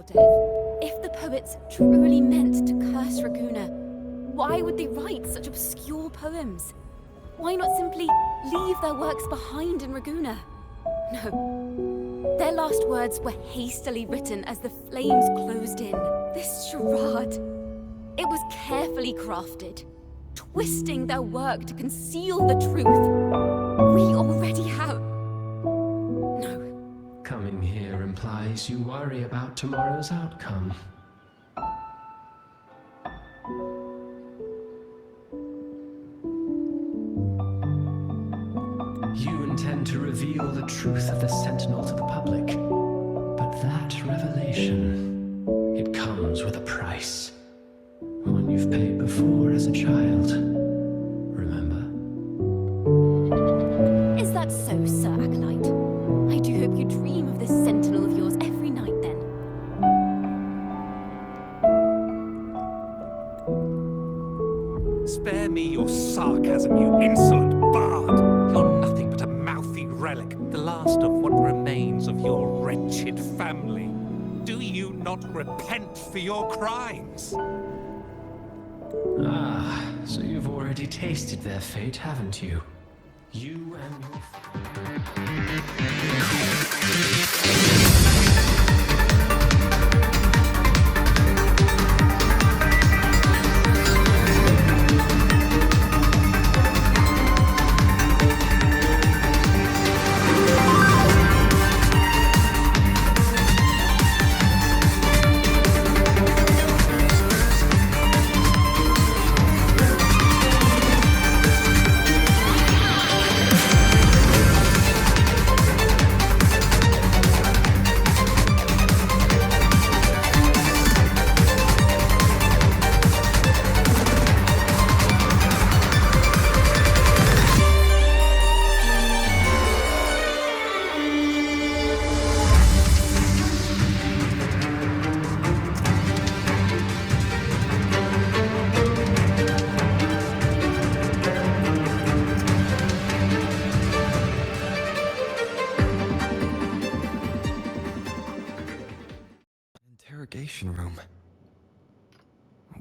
supportive. If the poets truly meant to curse Raguna, why would they write such obscure poems? Why not simply leave their works behind in Raguna? No. Their last words were hastily written as the flames closed in. This charade, it was carefully crafted, twisting their work to conceal the truth. We already have... No. Coming here implies you worry about tomorrow's outcome. You intend to reveal the truth of the Sentinel to the public. But that revelation, it comes with a price. One you've paid before as a child. Remember? Is that so, Sir Acolyte? I do hope you dream of this Sentinel of yours every night, then. Spare me your sarcasm, you insolent bard! You're nothing but a mouthy relic, the last of what remains of your wretched family. Do you not repent for your crimes? Ah, so you've already tasted their fate, haven't you? You and your... Interrogation room.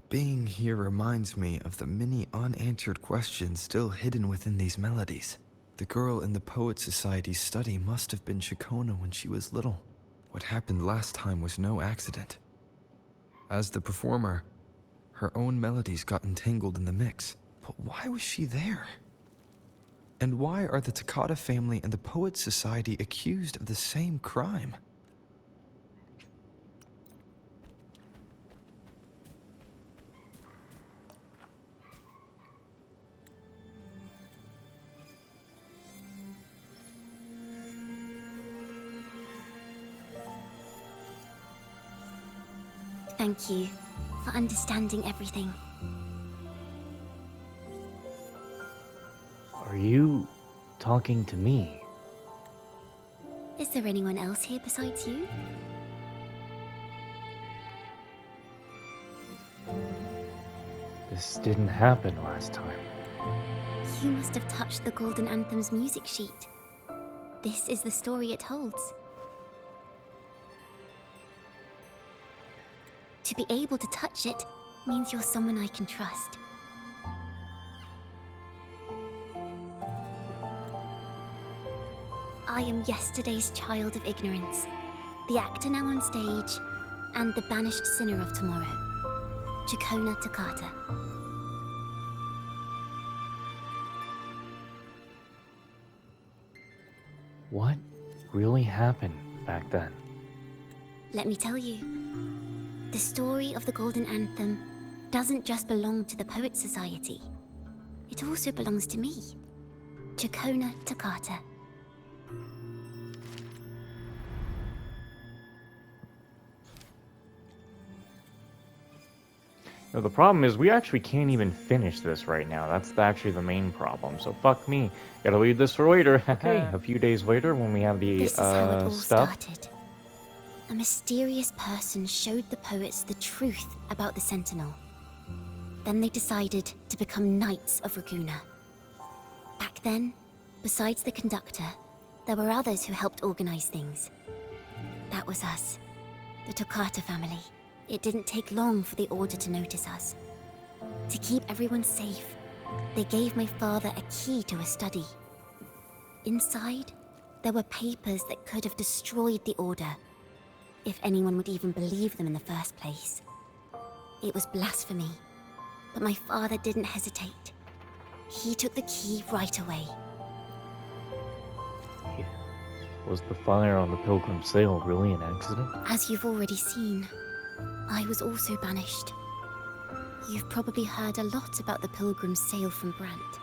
Being here reminds me of the many unanswered questions still hidden within these melodies. The girl in the Poet Society's study must have been Ciaccona when she was little. What happened last time was no accident. As the performer, her own melodies got entangled in the mix. But why was she there? And why are the Takata family and the Poet Society accused of the same crime? Thank you for understanding everything. Are you talking to me? Is there anyone else here besides you? This didn't happen last time. You must have touched the Golden Anthem's music sheet. This is the story it holds. To be able to touch it means you're someone I can trust. I am yesterday's child of ignorance, the actor now on stage, and the banished sinner of tomorrow, Ciaccona Takata. What really happened back then? Let me tell you. The story of the Golden Anthem doesn't just belong to the Poet Society. It also belongs to me, Ciaccona Takata. No, the problem is we actually can't even finish this right now. That's actually the main problem. So fuck me. Gotta leave this for later. Okay, a few days later when we have the This is how it all stuff. started. A mysterious person showed the poets the truth about the Sentinel. Then they decided to become Knights of Raguna. Back then, besides the conductor, there were others who helped organize things. That was us. The Toccata family. It didn't take long for the Order to notice us. To keep everyone safe, they gave my father a key to a study. Inside, there were papers that could have destroyed the Order, if anyone would even believe them in the first place. It was blasphemy, but my father didn't hesitate. He took the key right away. Was the fire on the Pilgrim Sail really an accident? As you've already seen, I was also banished. You've probably heard a lot about the Pilgrim's sail from Brant.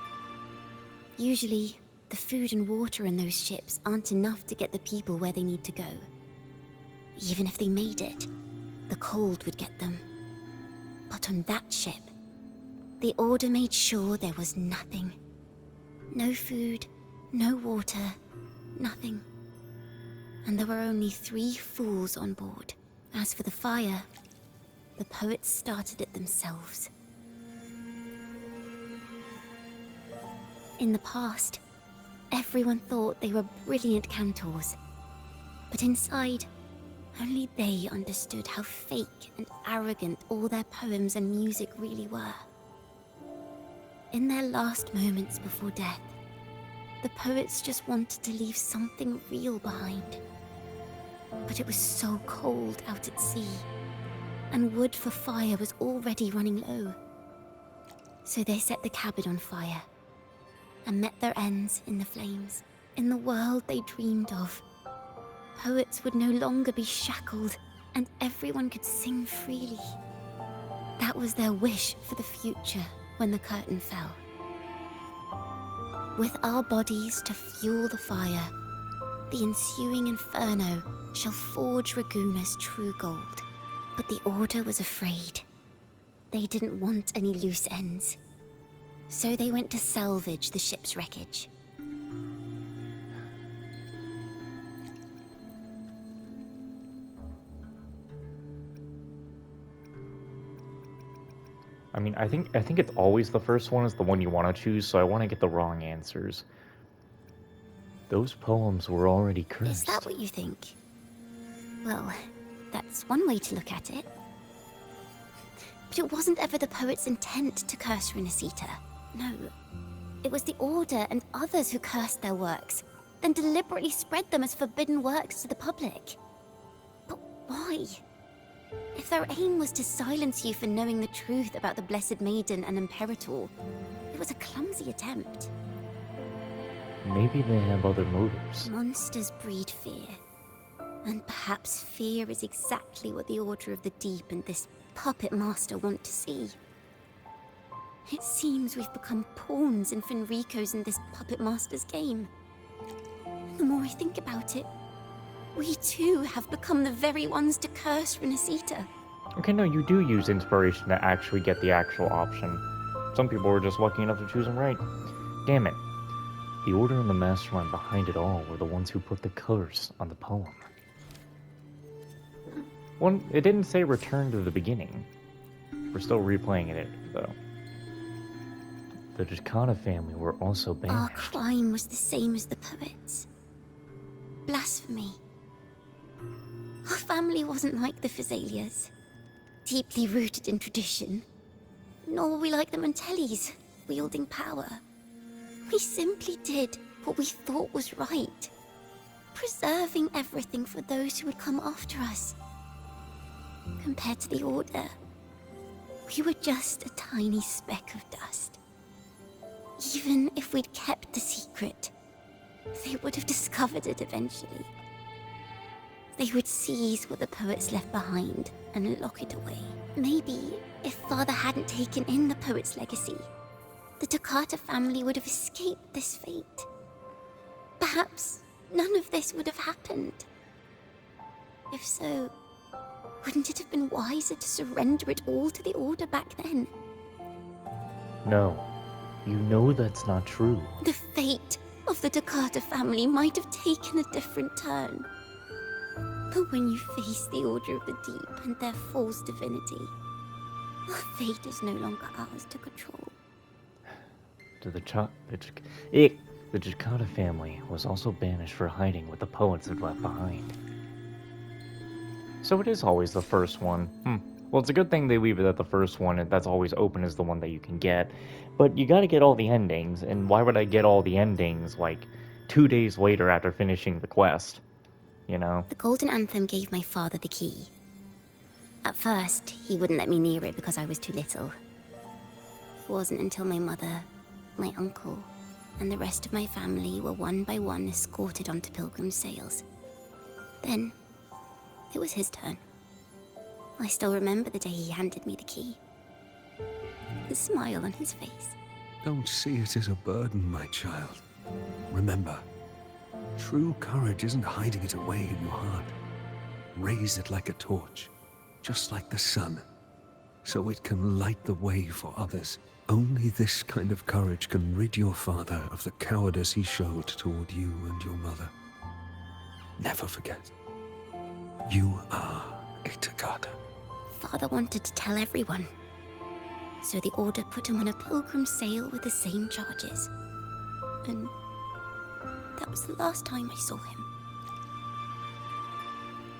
Usually, the food and water in those ships aren't enough to get the people where they need to go. Even if they made it, the cold would get them. But on that ship, the Order made sure there was nothing. No food, no water, nothing. And there were only 3 fools on board. As for the fire, the poets started it themselves. In the past, everyone thought they were brilliant cantors. But inside, only they understood how fake and arrogant all their poems and music really were. In their last moments before death, the poets just wanted to leave something real behind. But it was so cold out at sea, and wood for fire was already running low. So they set the cabin on fire, and met their ends in the flames. In the world they dreamed of, poets would no longer be shackled, and everyone could sing freely. That was their wish for the future when the curtain fell. With our bodies to fuel the fire, the ensuing inferno shall forge Raguna's true gold. But the Order was afraid. They didn't want any loose ends. So they went to salvage the ship's wreckage. I mean, I think it's always the first one is the one you want to choose, so I want to get the wrong answers. Those poems were already cursed. Is that what you think? Well, that's one way to look at it. But it wasn't ever the poet's intent to curse Renacita. No. It was the Order and others who cursed their works, then deliberately spread them as forbidden works to the public. But why? If their aim was to silence you for knowing the truth about the Blessed Maiden and Imperator, it was a clumsy attempt. Maybe they have other motives. Monsters breed fear. And perhaps fear is exactly what the Order of the Deep and this puppet master want to see. It seems we've become pawns in Fenrico's and this puppet master's game. The more I think about it, we too have become the very ones to curse Renacita. Okay, no, you do use inspiration to actually get the actual option. Some people were just lucky enough to choose them right. Damn it. The Order and the mastermind behind it all were the ones who put the curse on the poem. One, it didn't say return to the beginning. We're still replaying it, though. The Ciaccona family were also banished. Our crime was the same as the poets. Blasphemy. Our family wasn't like the Physaelias, deeply rooted in tradition. Nor were we like the Mantellis, wielding power. We simply did what we thought was right, preserving everything for those who would come after us. Compared to the Order, we were just a tiny speck of dust. Even if we'd kept the secret, they would have discovered it eventually. They would seize what the poets left behind and lock it away. Maybe if Father hadn't taken in the poet's legacy, the Toccata family would have escaped this fate. Perhaps none of this would have happened. If so, wouldn't it have been wiser to surrender it all to the Order back then? No. You know that's not true. The fate of the Toccata family might have taken a different turn. But when you face the Order of the Deep and their false divinity, our fate is no longer ours to control. The Ciaccona family was also banished for hiding what the poets had left behind. So it is always the first one. Well, it's a good thing they leave it at the first one, and that's always open is the one that you can get. But you gotta get all the endings, and why would I get all the endings, like, 2 days later after finishing the quest? You know? The Golden Anthem gave my father the key. At first, he wouldn't let me near it because I was too little. It wasn't until my mother, my uncle, and the rest of my family were one by one escorted onto pilgrim sails. Then, it was his turn. I still remember the day he handed me the key. The smile on his face. Don't see it as a burden, my child. Remember, true courage isn't hiding it away in your heart. Raise it like a torch, just like the sun, so it can light the way for others. Only this kind of courage can rid your father of the cowardice he showed toward you and your mother. Never forget, you are a Takata. Father wanted to tell everyone. So the Order put him on a pilgrim sail with the same charges. And that was the last time I saw him.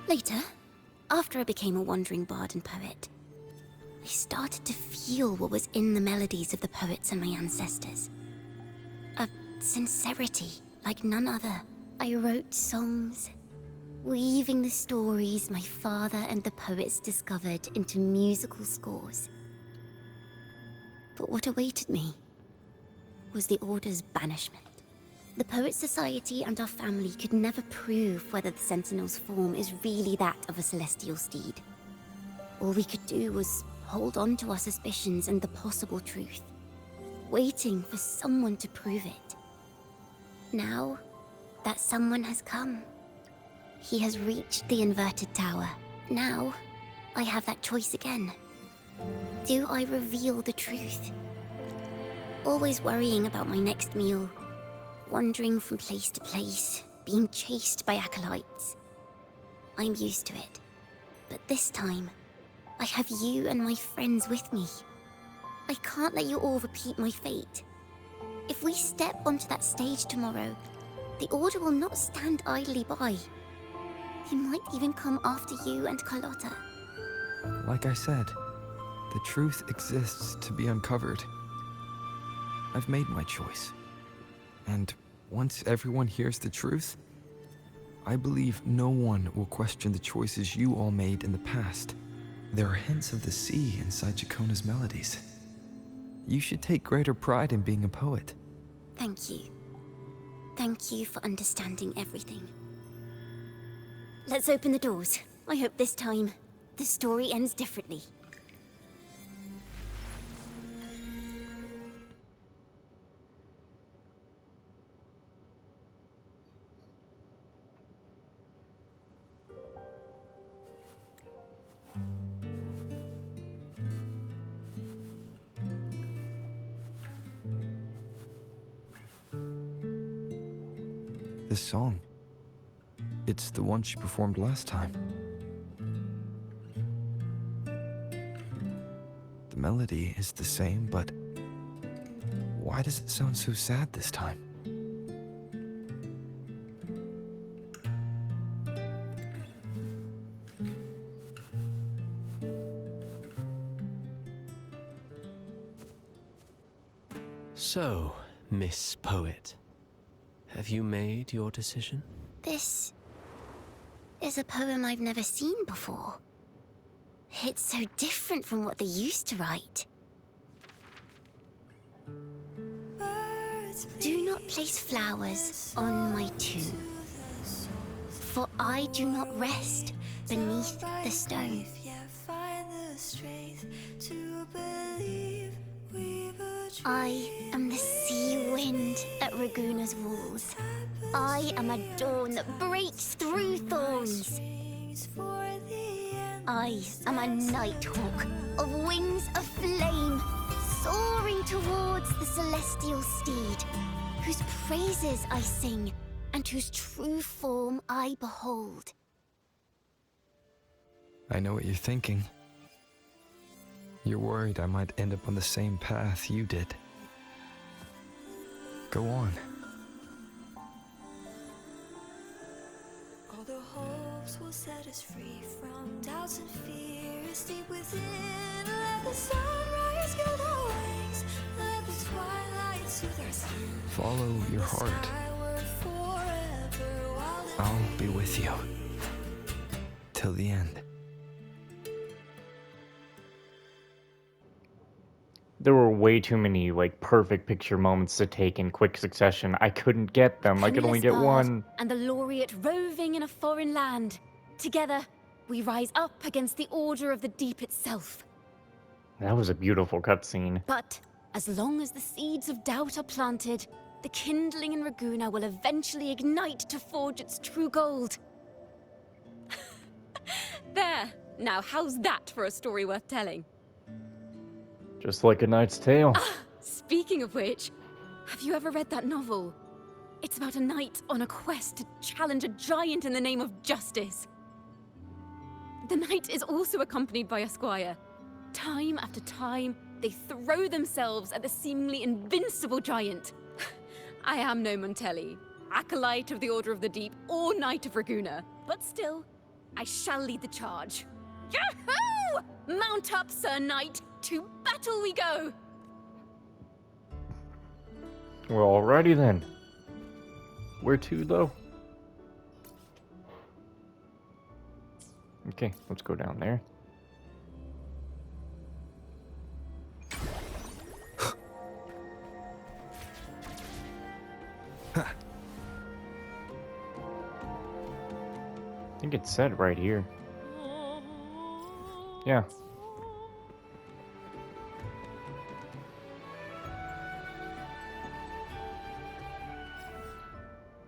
Later, after I became a wandering bard and poet, I started to feel what was in the melodies of the poets and my ancestors. A sincerity like none other. I wrote songs, weaving the stories my father and the poets discovered into musical scores. But what awaited me was the Order's banishment. The Poets Society and our family could never prove whether the Sentinel's form is really that of a celestial steed. All we could do was hold on to our suspicions and the possible truth, waiting for someone to prove it. Now, that someone has come. He has reached the inverted tower. Now, I have that choice again. Do I reveal the truth? Always worrying about my next meal, wandering from place to place, being chased by acolytes. I'm used to it. But this time, I have you and my friends with me. I can't let you all repeat my fate. If we step onto that stage tomorrow, the Order will not stand idly by. He might even come after you and Carlotta. Like I said, the truth exists to be uncovered. I've made my choice. And once everyone hears the truth, I believe no one will question the choices you all made in the past. There are hints of the sea inside Ciaccona's melodies. You should take greater pride in being a poet. Thank you. Thank you for understanding everything. Let's open the doors. I hope this time, the story ends differently. This song, it's the one she performed last time. The melody is the same, but why does it sound so sad this time? So, Miss Poet, have you made your decision? This is a poem I've never seen before. It's so different from what they used to write. Do not place flowers on my tomb, for I do not rest beneath the stone. I am the sea wind at Raguna's walls. I am a dawn that breaks through thorns. I am a nighthawk of wings of flame, soaring towards the celestial steed, whose praises I sing and whose true form I behold. I know what you're thinking. You're worried I might end up on the same path you did. Go on. All the hopes will set us free from doubts and fears deep within. Let the sunrise give our wings. Let the twilight soothe our skin. Follow your heart. Skyward forever while the I'll be with you. Till the end. There were way too many, like, perfect picture moments to take in quick succession. I couldn't get them. I could only get one. And the laureate roving in a foreign land. Together, we rise up against the Order of the Deep itself. That was a beautiful cutscene. But as long as the seeds of doubt are planted, the kindling in Raguna will eventually ignite to forge its true gold. There! Now, how's that for a story worth telling? Just like A Knight's Tale. Speaking of which, have you ever read that novel? It's about a knight on a quest to challenge a giant in the name of justice. The knight is also accompanied by a squire. Time after time, they throw themselves at the seemingly invincible giant. I am no Montelli, acolyte of the Order of the Deep, or Knight of Raguna, but still, I shall lead the charge. Yahoo! Mount up, Sir Knight! To battle we go! Well, alrighty then. Where to, though? Okay, let's go down there. I think it's said right here. Yeah.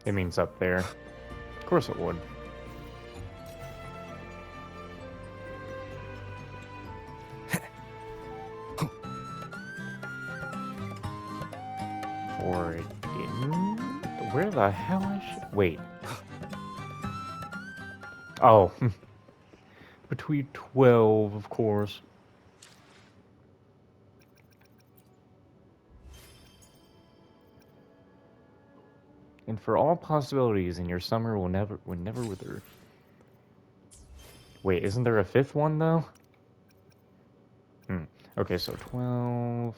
It means up there. Of course it would. Or it didn't? Where the hell is she? Wait. Oh. Between 12, of course. And for all possibilities in your summer will never wither. Wait, isn't there a fifth one though? Okay, so 12.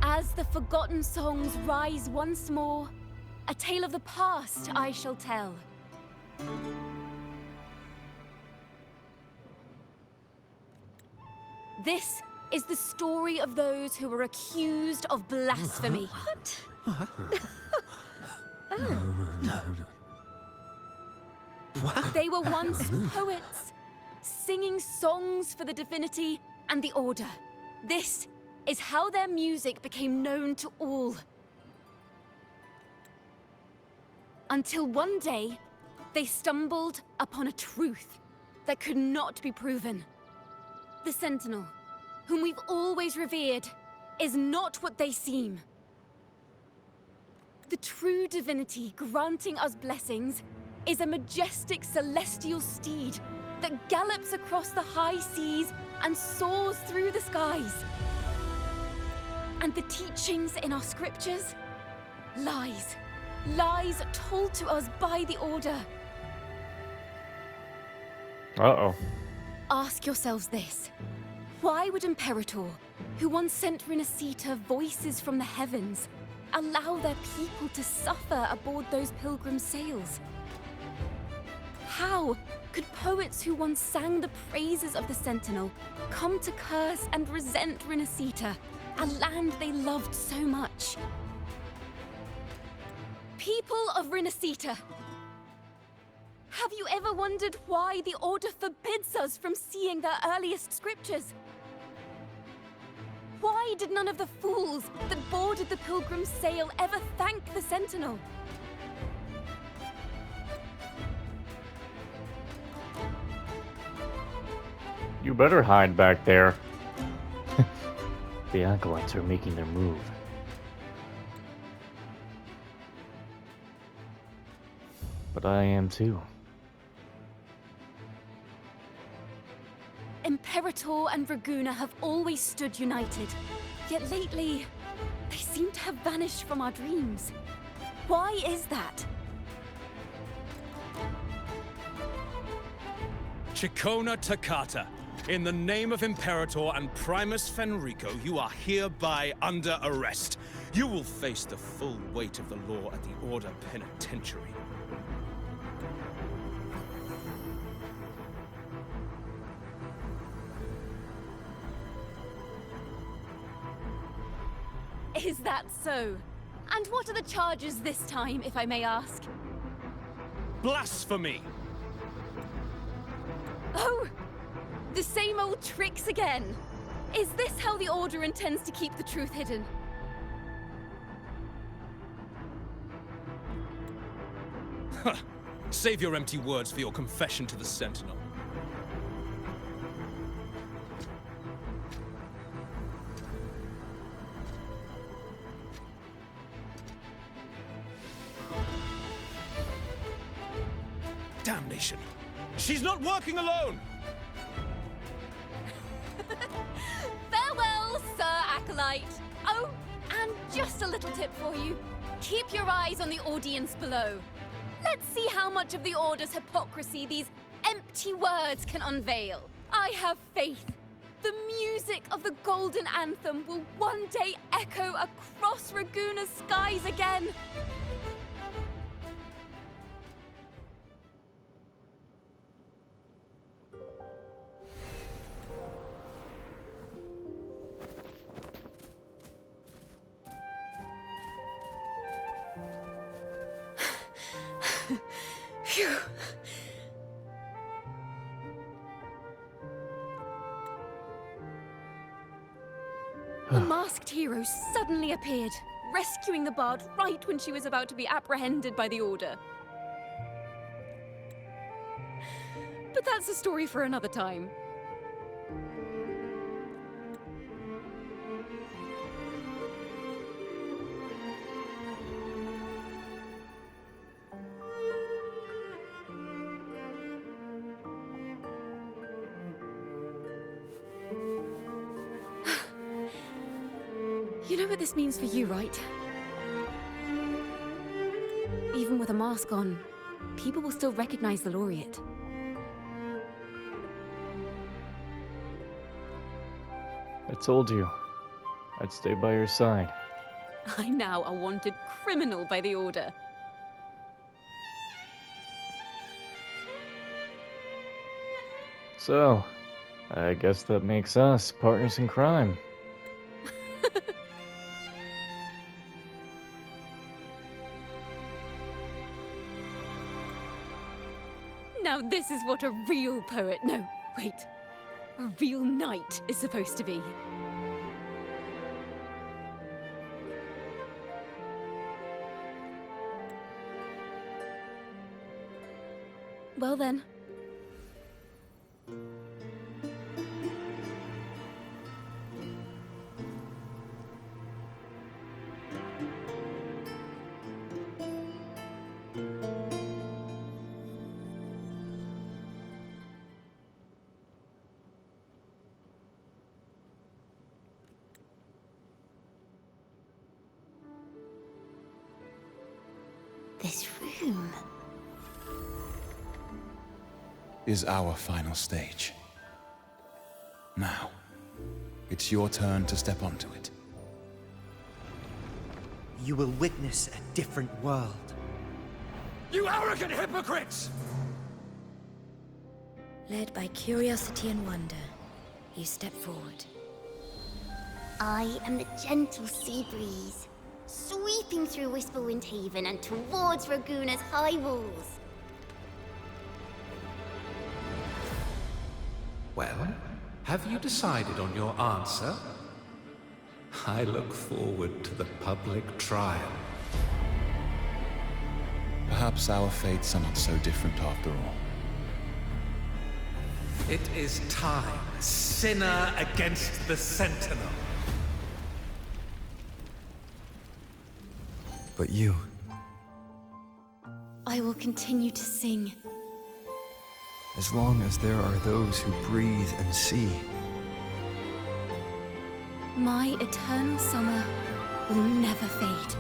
As the forgotten songs rise once more, a tale of the past I shall tell. This is the story of those who were accused of blasphemy. They were once poets, singing songs for the divinity and the order. This is how their music became known to all. Until one day, they stumbled upon a truth that could not be proven. The Sentinel, whom we've always revered, is not what they seem. The true divinity granting us blessings is a majestic celestial steed that gallops across the high seas and soars through the skies. And the teachings in our scriptures? Lies. Lies told to us by the Order. Uh-oh. Ask yourselves this. Why would Imperator, who once sent Renacita voices from the heavens, allow their people to suffer aboard those pilgrim sails? How could poets who once sang the praises of the Sentinel come to curse and resent Renacita, a land they loved so much? People of Renacita, Have you ever wondered why the Order forbids us from seeing their earliest scriptures? Why did none of the fools that boarded the Pilgrim's sail ever thank the Sentinel? You better hide back there. The acolytes are making their move. But I am too. Imperator and Raguna have always stood united. Yet lately, they seem to have vanished from our dreams. Why is that? Ciaccona Toccata, in the name of Imperator and Primus Fenrico, you are hereby under arrest. You will face the full weight of the law at the Order Penitentiary. Is that so? And what are the charges this time, if I may ask? Blasphemy! Oh! The same old tricks again! Is this how the Order intends to keep the truth hidden? Save your empty words for your confession to the Sentinel. Damnation! She's not working alone! Farewell, Sir Acolyte! Oh, and just a little tip for you. Keep your eyes on the audience below. Let's see how much of the Order's hypocrisy these empty words can unveil. I have faith. The music of the Golden Anthem will one day echo across Raguna's skies again. Phew. The masked hero suddenly appeared, rescuing the bard right when she was about to be apprehended by the Order. But that's a story for another time. You know what this means for you, right? Even with a mask on, people will still recognize the laureate. I told you, I'd stay by your side. I'm now a wanted criminal by the Order. So, I guess that makes us partners in crime. Now this is what a real poet, no, wait, a real knight is supposed to be. Well then. This room. Is our final stage. Now, it's your turn to step onto it. You will witness a different world. You arrogant hypocrites! Led by curiosity and wonder, you step forward. I am the gentle sea breeze, sweeping through Whisperwind Haven and towards Raguna's high walls. Well, have you decided on your answer? I look forward to the public trial. Perhaps our fates are not so different after all. It is time, sinner against the Sentinel. But you, I will continue to sing. as long as there are those who breathe and see, My eternal summer will never fade.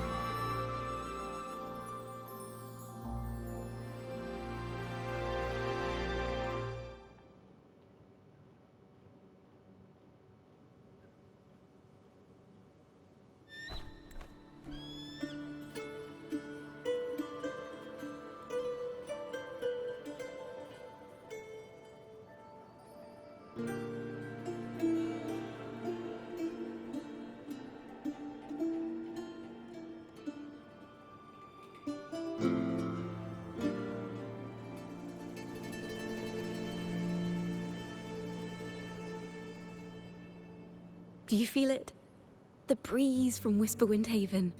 Do you feel it? The breeze from Whisperwind Haven.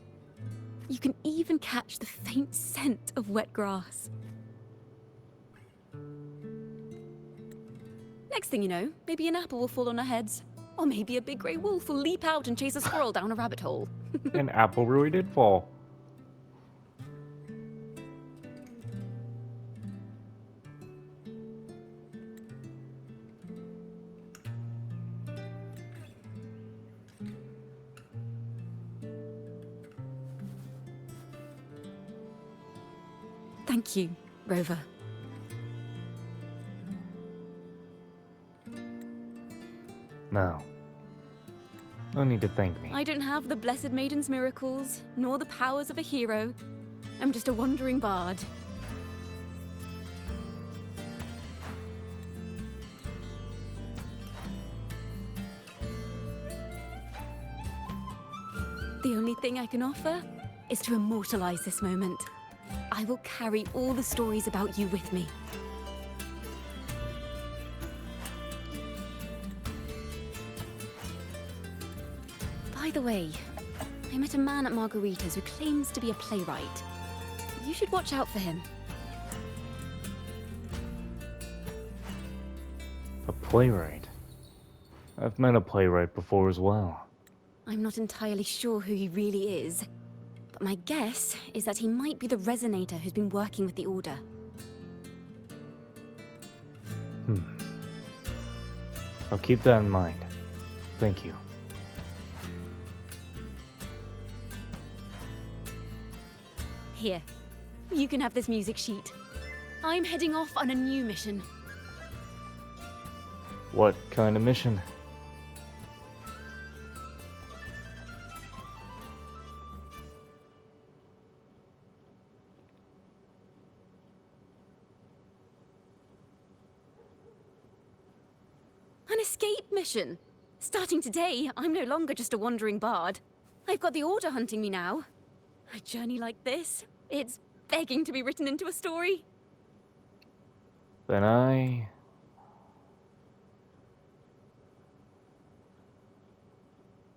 You can even catch the faint scent of wet grass. Next thing you know, maybe an apple will fall on our heads. Or maybe a big grey wolf will leap out and chase a squirrel down a rabbit hole. An apple really did fall. Thank you, Rover. No. No need to thank me. I don't have the Blessed Maiden's miracles, nor the powers of a hero. I'm just a wandering bard. The only thing I can offer is to immortalize this moment. I will carry all the stories about you with me. By the way, I met a man at Margarita's who claims to be a playwright. You should watch out for him. A playwright? I've met a playwright before as well. I'm not entirely sure who he really is, but my guess is that he might be the Resonator who's been working with the Order. I'll keep that in mind. Thank you. Here, you can have this music sheet. I'm heading off on a new mission. What kind of mission? An escape mission! Starting today, I'm no longer just a wandering bard. I've got the Order hunting me now. A journey like this, it's begging to be written into a story. Then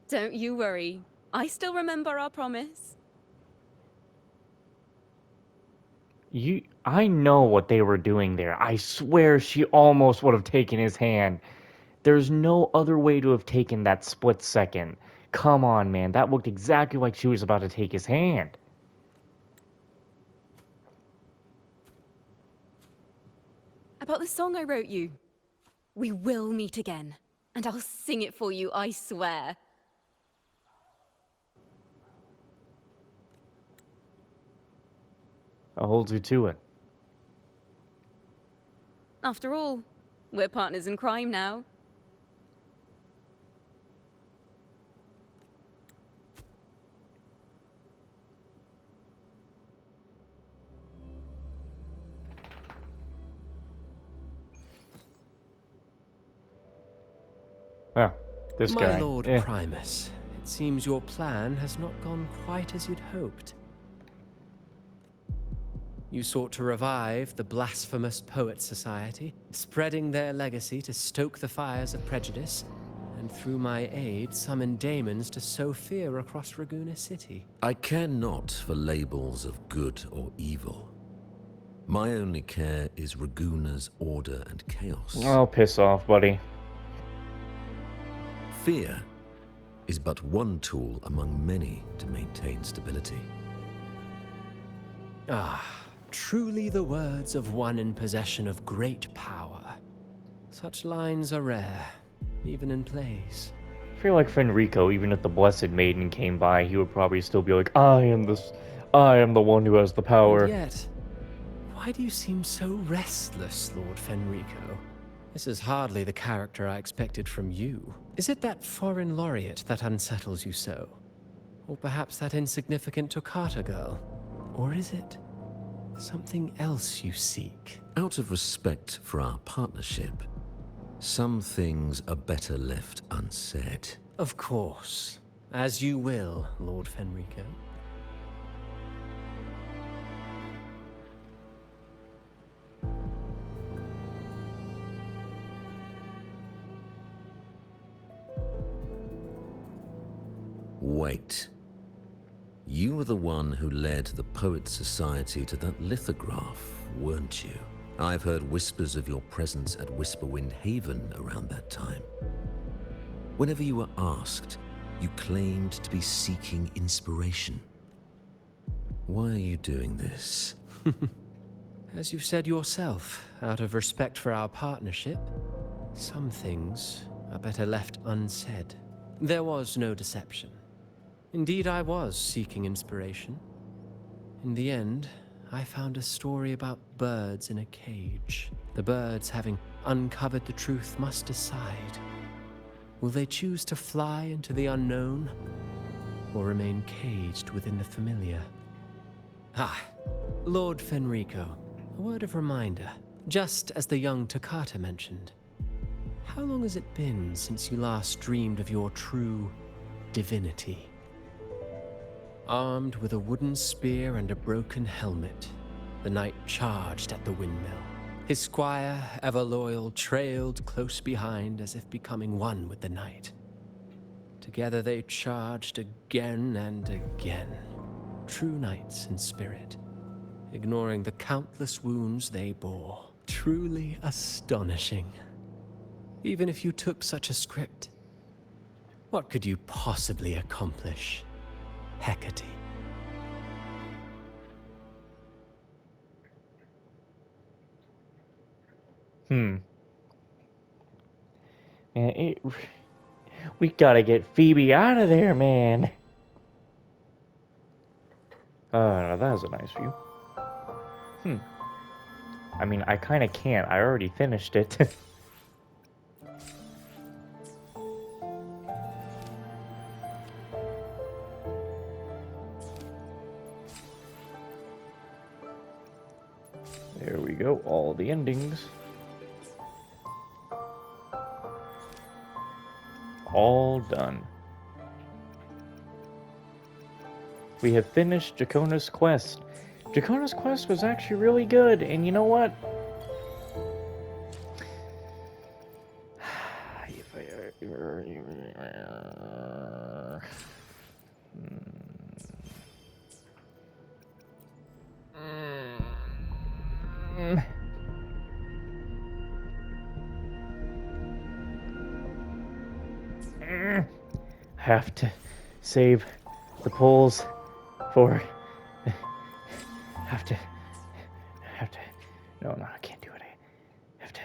Don't you worry. I still remember our promise. I know what they were doing there. I swear she almost would have taken his hand. There's no other way to have taken that split second. Come on, man. That looked exactly like she was about to take his hand. About the song I wrote you. We will meet again. And I'll sing it for you, I swear. I'll hold you to it. After all, we're partners in crime now. Ah, this My guy. Lord Eh. Primus, it seems your plan has not gone quite as you'd hoped. You sought to revive the blasphemous Poets Society, spreading their legacy to stoke the fires of prejudice, and through my aid summon daemons to sow fear across Raguna City. I care not for labels of good or evil. My only care is Raguna's order and chaos. Oh, piss off, buddy. Fear is but one tool among many to maintain stability. Ah, truly the words of one in possession of great power. Such lines are rare, even in plays. I feel like Fenrico, even if the Blessed Maiden came by, he would probably still be like, I am the one who has the power. And yet, why do you seem so restless, Lord Fenrico? This is hardly the character I expected from you. Is it that foreign laureate that unsettles you so? Or perhaps that insignificant Toccata girl? Or is it something else you seek? Out of respect for our partnership, some things are better left unsaid. Of course. As you will, Lord Fenrico. Wait. You were the one who led the Poets Society to that lithograph, weren't you? I've heard whispers of your presence at Whisperwind Haven around that time. Whenever you were asked, you claimed to be seeking inspiration. Why are you doing this? As you said yourself, out of respect for our partnership, some things are better left unsaid. There was no deception. Indeed, I was seeking inspiration. In the end, I found a story about birds in a cage. The birds, having uncovered the truth, must decide. Will they choose to fly into the unknown, or remain caged within the familiar? Ah, Lord Fenrico, a word of reminder. Just as the young Toccata mentioned, how long has it been since you last dreamed of your true divinity? Armed with a wooden spear and a broken helmet, the knight charged at the windmill. His squire, ever loyal, trailed close behind as if becoming one with the knight. Together they charged again and again, true knights in spirit, ignoring the countless wounds they bore. Truly astonishing. Even if you took such a script, what could you possibly accomplish? Hecate. Man, we gotta get Phoebe out of there, man. That was a nice view. I mean, I kind of can't. I already finished it. There we go, all the endings. All done. We have finished Ciaccona's quest. Ciaccona's quest was actually really good, and you know what? Have to save the poles for have to no, I can't do it. I have to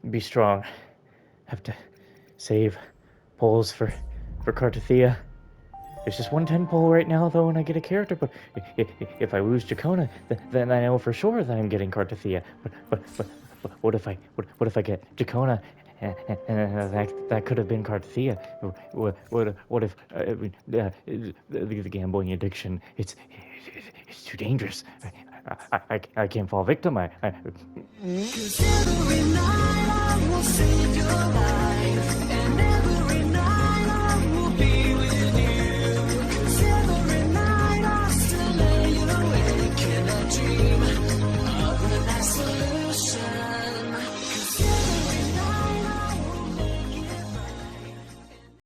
be strong. Have to save poles for Cartathea. There's just one 10 pole right now though, and I get a character, but if I lose Ciaccona, then I know for sure that I'm getting Cartathea. But what if I get Ciaccona? And that could have been Cartathea. What if the gambling addiction? It's too dangerous. I can't fall victim.